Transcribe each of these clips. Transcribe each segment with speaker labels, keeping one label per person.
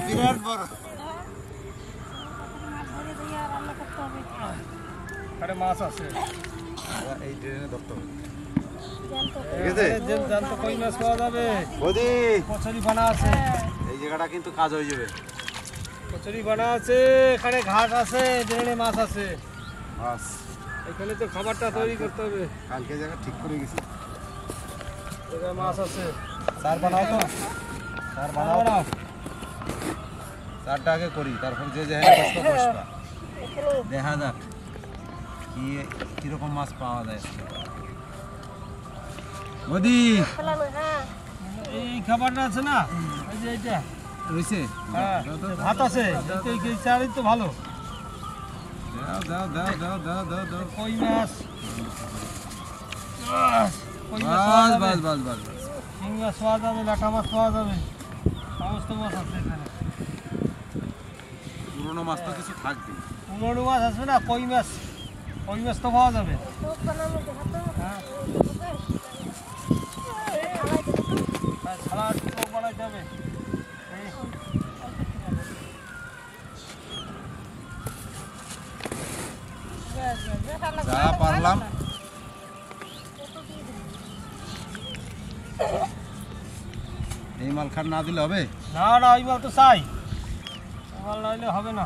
Speaker 1: বিরাট বড়
Speaker 2: আরে মাছ আছে
Speaker 1: এই ট্রেনে ধরতে হবে
Speaker 2: জ্যান্ত কই মাছ পাওয়া যাবে
Speaker 1: বৌদি
Speaker 2: কচুরি বানা আছে
Speaker 1: এই জায়গাটা কিন্তু কাজ হয়ে যাবে
Speaker 2: কচুরি বানা আছে এখানে ঘাট আছে ড্রেনে মাছ আছে
Speaker 1: বাস
Speaker 2: এখানে তো খাবারটা তৈরি করতে হবে
Speaker 1: কালকে জায়গা ঠিক করে গেছি
Speaker 2: এখানে মাছ আছে
Speaker 1: স্যার বানাও তো স্যার বানাও
Speaker 2: বানাও
Speaker 1: স্যারটা আগে করি তারপর যে জায়গায় বসবো বসবা দেখা যাক কি কিরকম মাছ পাওয়া যায় বৌদি
Speaker 2: এই খাবারটা আছে না এই যে এইটা
Speaker 1: রয়েছে
Speaker 2: হ্যাঁ ভাত আছে এই চারই তো ভালো
Speaker 1: দাও দাও দাও দাও দাও দাও দাও
Speaker 2: কই মাছ কই মাছ
Speaker 1: বাস বাস বাস বাস বাস
Speaker 2: শিং মাছ পাওয়া যাবে লাটা মাছ পাওয়া যাবে সমস্ত মাছ আছে এখানে
Speaker 1: পুরোনো মাছ তো কিছু থাকবে
Speaker 2: পুরোনো মাছ আসবে না কই মাছ তো পাওয়া যাবে হ্যাঁ সালাদ বানাইতে হবে
Speaker 1: যা পারলাম এই মাল খাট না দিলে হবে
Speaker 2: না না ওই মাল তো চাই মাল নাইলে হবে না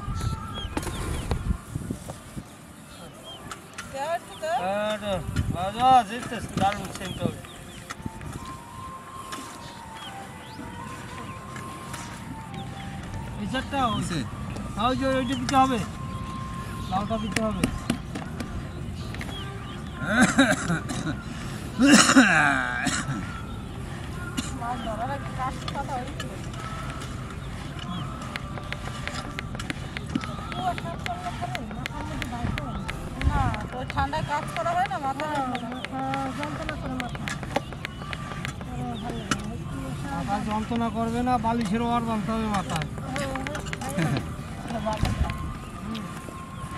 Speaker 2: দারুণ সেন্ট হবে এই চারটা
Speaker 1: হয়েছে
Speaker 2: ওই যে ওইটা দিতে হবে লাউটা দিতে হবে
Speaker 3: ঠান্ডায় কাজ করা হয় না মাথা
Speaker 2: যন্ত্রণা করবে না বালিশের ওয়ার বাঁধতে হবে মাথায়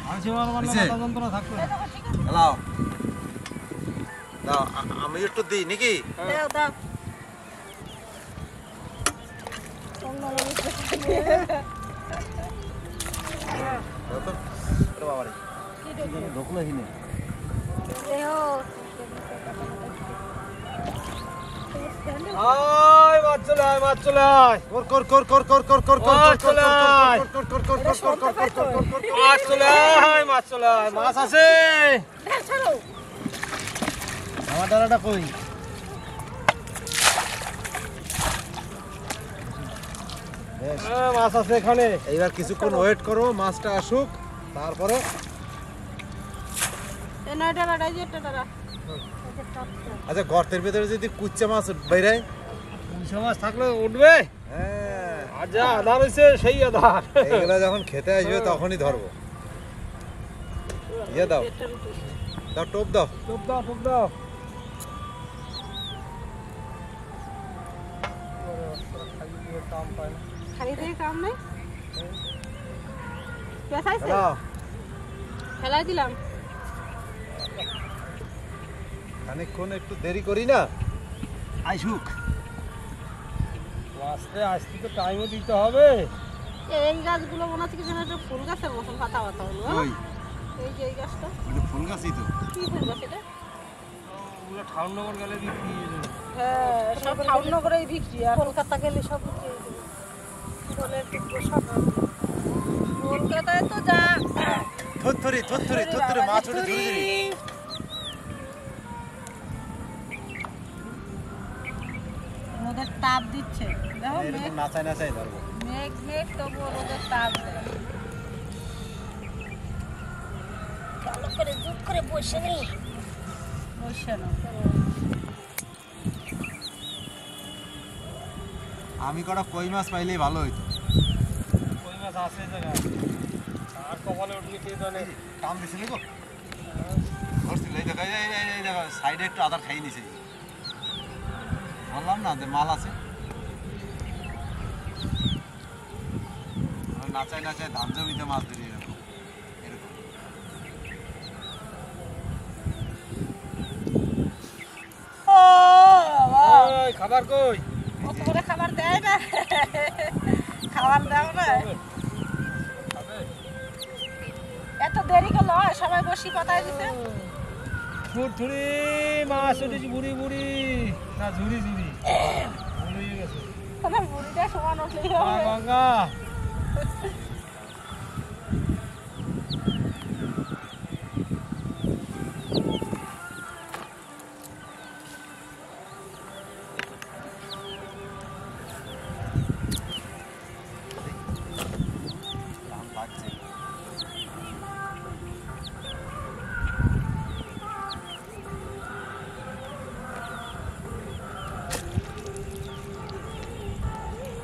Speaker 2: বালিশের ওয়ার বাঁধলে মাথা যন্ত্রণা থাকবে
Speaker 1: হ্যালো দাও আমি একটু দিই নাকি
Speaker 3: দাও দাও
Speaker 1: বাবারে ঢোকলো হিনে
Speaker 2: আয় মাছ চলে আয় মাছ চলে আয়
Speaker 1: কর কর কর কর কর কর কর কর
Speaker 2: মাছ চলে আয়
Speaker 1: কর কর কর কর কর কর কর কর কর
Speaker 2: মাছ চলে আয় মাছ চলে আয় মাছ আছে
Speaker 1: আমার ডালাটা কই
Speaker 2: মাছ আছে এখানে
Speaker 1: এইবার কিছুক্ষণ ওয়েট করো মাছটা আসুক তারপরে আচ্ছা গর্তের ভিতরে যদি কুচ্চা মাছ বাইরে
Speaker 2: পুঁইশা মাছ থাকলে উঠবে
Speaker 1: হ্যাঁ
Speaker 2: আচ্ছা আধার হয়েছে সেই আধার
Speaker 1: এগুলা যখন খেতে আসবে তখনই ধরবো ইয়ে দাও দাও টোপ দাও
Speaker 2: টোপ দাও টোপ দাও
Speaker 3: ফেলাই দিলাম
Speaker 1: খানিকক্ষণ একটু দেরি করি না আইসুক
Speaker 2: আসতে আসতে তো টাইমও দিতে হবে
Speaker 3: এই গাছগুলো মনে হচ্ছে কি যেন একটা ফুল গাছের মতন পাতা পাতা হলো
Speaker 1: ওই
Speaker 3: এই যে এই গাছটা
Speaker 1: ওটা ফুল গাছই তো
Speaker 3: কি ফুল গাছ এটা
Speaker 2: ওগুলো ঠাউনগর গেলে বিক্রি হয়ে যাবে
Speaker 3: হ্যাঁ সব ঠাউনগরেই বিক্রি আর কলকাতা গেলে সব বিক্রি হয়ে যাবে বলে সব কলকাতায় তো যা
Speaker 1: থরথরি মাছ ওঠে ধরে ধরে
Speaker 3: রোদের তাপ দিচ্ছে দেখো
Speaker 1: এরকম নাচাই ধরবো
Speaker 3: মেঘ মেঘ তবু রোদের তাপ দেয় ভালো করে জুপ করে বসে নি বসে না
Speaker 1: আমি কটা কই মাছ পাইলেই ভালো হইতো
Speaker 2: কই মাছ আছে জায়গায় আর কপালে উঠলে কে জানে
Speaker 1: কাম দিছিল গো ধরছিল এই দেখো সাইডে একটু আদার খাই নিছে বললাম না যে মাল আছে নাচাই ধান জমিতে মাছ ধরি এরকম
Speaker 2: খাবার কই?
Speaker 3: অত করে খাবার দেয় না, খাবার দাও না। এত দেরি করলো হয়, সবাই বসি পাতায় দিতে।
Speaker 2: ফুটফুরি মাছ উঠেছি, বুড়ি বুড়ি না ঝুড়ি ঝুড়ি বুড়ি গেছে।
Speaker 3: তোমার বুড়িটা সমান উঠলেই হবে।
Speaker 2: গঙ্গা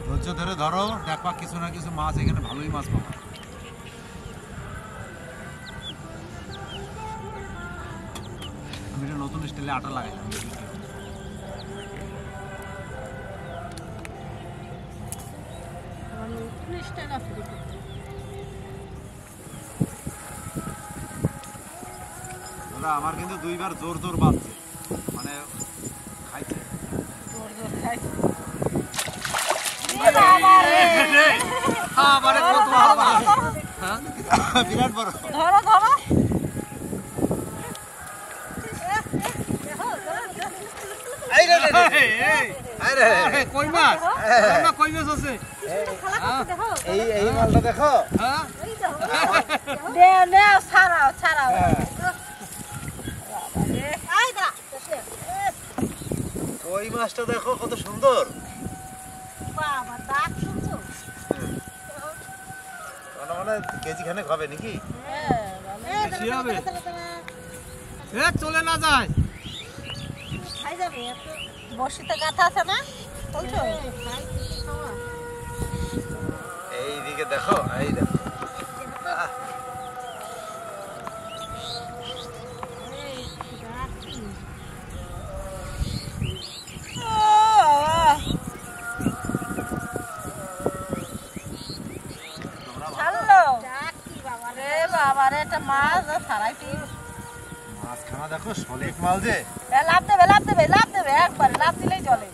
Speaker 1: ধৈর্য ধরে ধরো, দেখবা কিছু না কিছু মাছ এখানে ভালোই মাছ পাবো। আমি একটা নতুন স্টাইলে আটা লাগাইলাম। দাদা আমার কিন্তু দুইবার জোর জোর বাজছে, মানে খাইছে। বিরাট বড়।
Speaker 3: ধরো ধরো।
Speaker 2: কই মাছ? কই মাছ আছে?
Speaker 1: এই মালটা দেখো।
Speaker 3: ছাড়াও ছাড়াও।
Speaker 1: ওই মাছটা দেখো কত সুন্দর।
Speaker 3: বাবা ডাক শুনছো?
Speaker 1: মানে কেজি খানেক হবে নাকি?
Speaker 2: বেশি হবে। এ চলে না যায়।
Speaker 3: খাই যাবে। বসিতে গাথা আছে না? বলছো?
Speaker 1: এইদিকে দেখো, এই দেখো।
Speaker 3: বাবারে একটা মাছ ছাড়াইছি।
Speaker 1: মাছ খানা দেখো, সলিড মাল যে।
Speaker 3: লাভ দেবে লাভ দেবে লাভ দেবে, একবারে লাভ দিলেই চলে।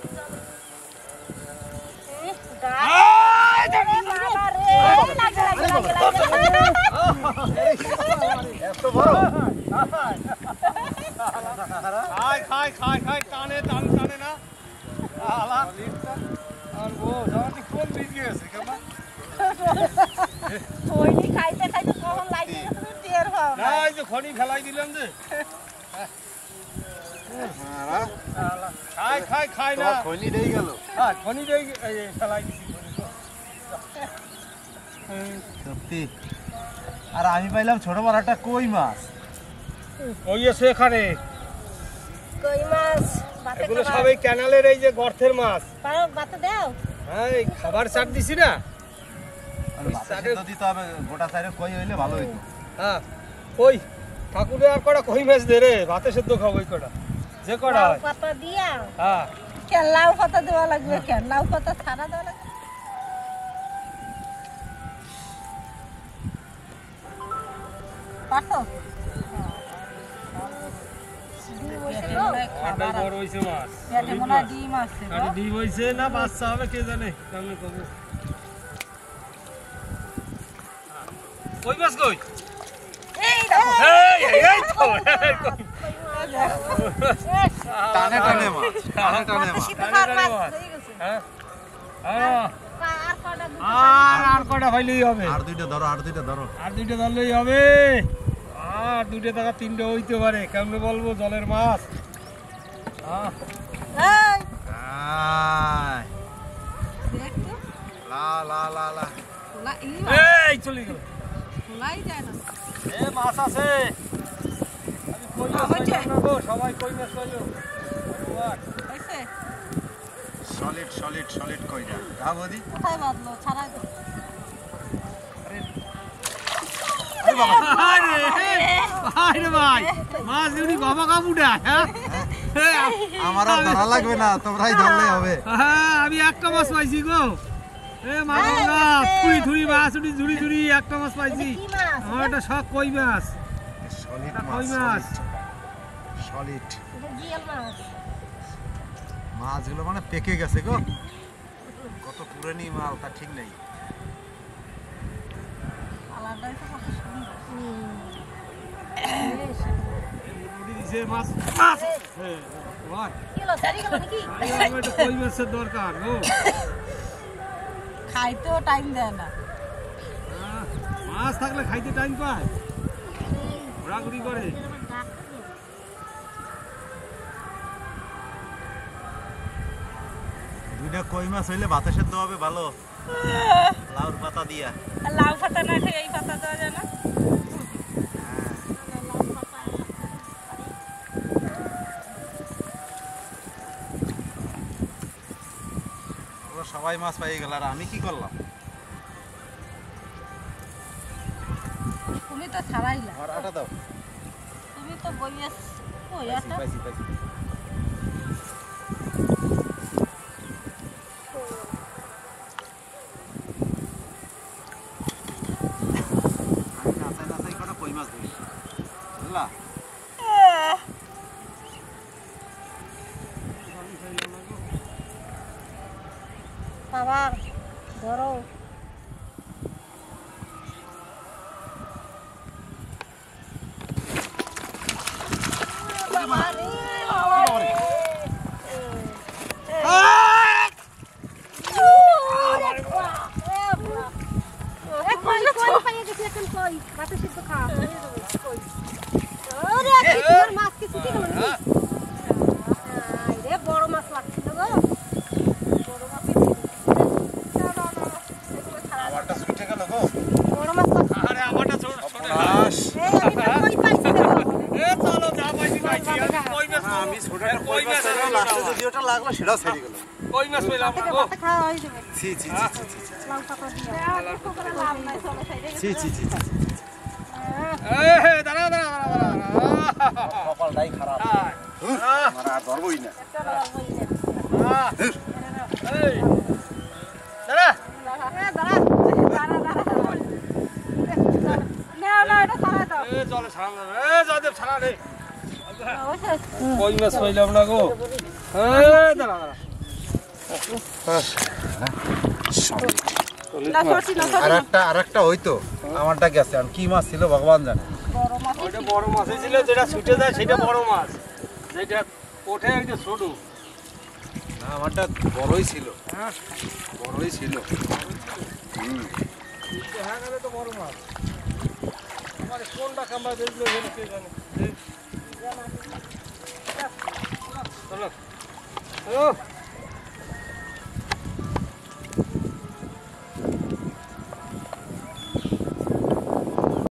Speaker 1: এত বড়।
Speaker 2: খাই খাই খাই খাই টানে টান টানে না। আলা আর ও জানি কোন দিকে আছে কেমন?
Speaker 3: ওইনি খাইতে খাইতে কখন লাগছে তুমি টের পাও না।
Speaker 2: না এই যে খনি ফেলাই দিলাম যে। খাই খাই খাই না।
Speaker 1: খনি দেই গেল।
Speaker 2: হ্যাঁ খনি দেই ফেলাই দিছি।
Speaker 1: সত্যি। আর আমি পাইলাম ছোট বড় একটা কই মাছ।
Speaker 2: কই আছে এখানে?
Speaker 3: কই মাছ বাতে
Speaker 2: এগুলো সবাই ক্যানালের এই যে গর্তের মাছ।
Speaker 3: পারো বাতে দাও।
Speaker 2: হ্যাঁ এই খাবার চাট দিছি না।
Speaker 1: বাতাসে দিতে হবে, গোটা সাইডে কই হইলে ভালো হইতো।
Speaker 2: হ্যাঁ কই ঠাকুরে আর কটা কই মাছ দে রে, ভাতে সেদ্ধ খাবো ওই কটা যে কটা হয়।
Speaker 3: পাতা দিয়া।
Speaker 2: হ্যাঁ
Speaker 3: কেন লাউ পাতা দেওয়া লাগবে? কেন লাউ পাতা ছাড়া দেওয়া লাগবে? পারছো?
Speaker 2: আটাই বড় হইছে মাছ।
Speaker 3: পেটে মনে হয় ডিম আছে গো।
Speaker 2: আরে ডিম হইছে না বাচ্চা হবে কে জানে। কেমনে কবো? কই মাছ কই?
Speaker 3: এই দেখো।
Speaker 2: এই তো।
Speaker 1: টানে টানে মাছ, টানে টানে মাছ।
Speaker 3: শীতকাল মাছ হয়ে গেছে।
Speaker 2: হ্যাঁ হ্যাঁ
Speaker 3: আর কটা দুটো
Speaker 2: আর কটা হইলেই হবে।
Speaker 1: আর দুইটা ধরো, আর দুইটা ধরো।
Speaker 2: আর দুইটা ধরলেই হবে। আর দুইটা টাকা তিনটে হইতে পারে, কেমনে বলবো জলের মাছ।
Speaker 3: এই
Speaker 1: আয়
Speaker 3: দেখ তো।
Speaker 1: লা লা লা লা।
Speaker 3: খোলা
Speaker 2: এই চলে গেল।
Speaker 3: খোলাই যায় না।
Speaker 2: এ মাছ আছে। আমি কই মাছ পাইলাম না গো, সবাই কই মাছ পাইলো।
Speaker 3: হইছে?
Speaker 1: সলিড সলিড সলিড কইরা। হ্যাঁ বৌদি।
Speaker 3: কোথায় বাঁধলো? ছাড়াই তো।
Speaker 2: আরে ভাই মাছ যদি বাবা কামুডা। হ্যাঁ
Speaker 1: আমার আর ধরা লাগবে না, তোমরাই ধরলে হবে।
Speaker 2: হ্যাঁ আমি একটা মাছ পাইছি গো। এ মাছ গঙ্গা থুড়ি থুড়ি মাছ উঠি ঝুড়ি ঝুড়ি একটা মাছ পাইছি।
Speaker 3: কি মাছ?
Speaker 2: আমার একটা শখ কই মাছ।
Speaker 1: সলিড
Speaker 2: কই
Speaker 1: মাছ,
Speaker 2: মাছ।
Speaker 1: সলিড।
Speaker 3: এটা জিয়াল মাছ।
Speaker 1: মাছগুলো মানে পেকে গেছে গো, কত পুরানি মাল তা ঠিক নেই।
Speaker 3: আলাদাই তো কত সুন্দর।
Speaker 2: মাছ মাছ ভাই
Speaker 3: কি হলো, সারি গেল নাকি?
Speaker 2: একটু কই মাছের দরকার গো।
Speaker 3: খাইতেও টাইম দেয় না।
Speaker 2: মাছ থাকলে খাইতে টাইম পায়, ঘোরাঘুরি করে।
Speaker 1: দুইটা কই মাছ হইলে ভাতে সেদ্ধ হবে ভালো, লাউর পাতা দিয়া।
Speaker 3: আর লাউ পাতা না খেয়ে এই পাতা দেওয়া যায় না?
Speaker 1: ওরা সবাই মাছ পাইয়ে গেল, আর আমি কি করলাম?
Speaker 3: তুমি তো ছাড়াইলা,
Speaker 1: আমার আটা দাও।
Speaker 3: তুমি তো বইয়াস
Speaker 1: পাইছি, পাইছি, পাইছি। আমি নাচাই নাচাই কটা কই মাছ ধরি, বুঝলা?
Speaker 3: বাবা ধরো। বাবা রে, বাবা রে। বড় মাছ লাগছিল গো, বড় মাছই
Speaker 1: আমারটা ছুটে গেল গো।
Speaker 3: বড় মাছ লাগছিল।
Speaker 2: আরে আমারটা ছোট ছোট
Speaker 1: বাস।
Speaker 3: এই আমি তো কই পাইছি দেখো।
Speaker 2: এ চলো যা পাইছি পাইছি। কই মাছ
Speaker 1: আমি ছোটটা কই মাছ ধরলাম, লাস্টে যদি ওটা লাগলো সেটাও ছেড়ে গেল।
Speaker 2: কই মাছ পেলাম না গো।
Speaker 3: ভাত খাওয়া হয়ে যাবে।
Speaker 1: ছি ছি ছি ছি ছি,
Speaker 3: লাউ পাতা দিয়ে লাভ নাই, চলো সাইডে
Speaker 1: ছি ছি ছি ছি।
Speaker 2: এ দাঁড়া দাঁড়া দাঁড়া দাঁড়া।
Speaker 1: কপালটাই খারাপ,
Speaker 2: আয়।
Speaker 1: আমার আর ধরবই না।
Speaker 2: এই দাঁড়া। এ চলে ছাড়া না। এ জয়দেব ছাড়া রে। কই মাছ পাইলাম না গো। এ দাঁড়া দাঁড়া।
Speaker 1: আরেকটা হইতো, আমারটা গেছে। আর কি মাছ ছিল ভগবান জানে।
Speaker 2: ওইটা বড় মাছই ছিল, যেটা ছুটে যায় সেটা বড় মাছ, যেটা ওঠে একটা ছোট।
Speaker 1: না, আমারটা বড়ই ছিল,
Speaker 2: হ্যাঁ
Speaker 1: বড়ই ছিল।
Speaker 2: হ্যাঁ গেলে তো বড় মাছ। আমার কোনটা কামড়া দেখলো এখানে কে জানে। চলো চলো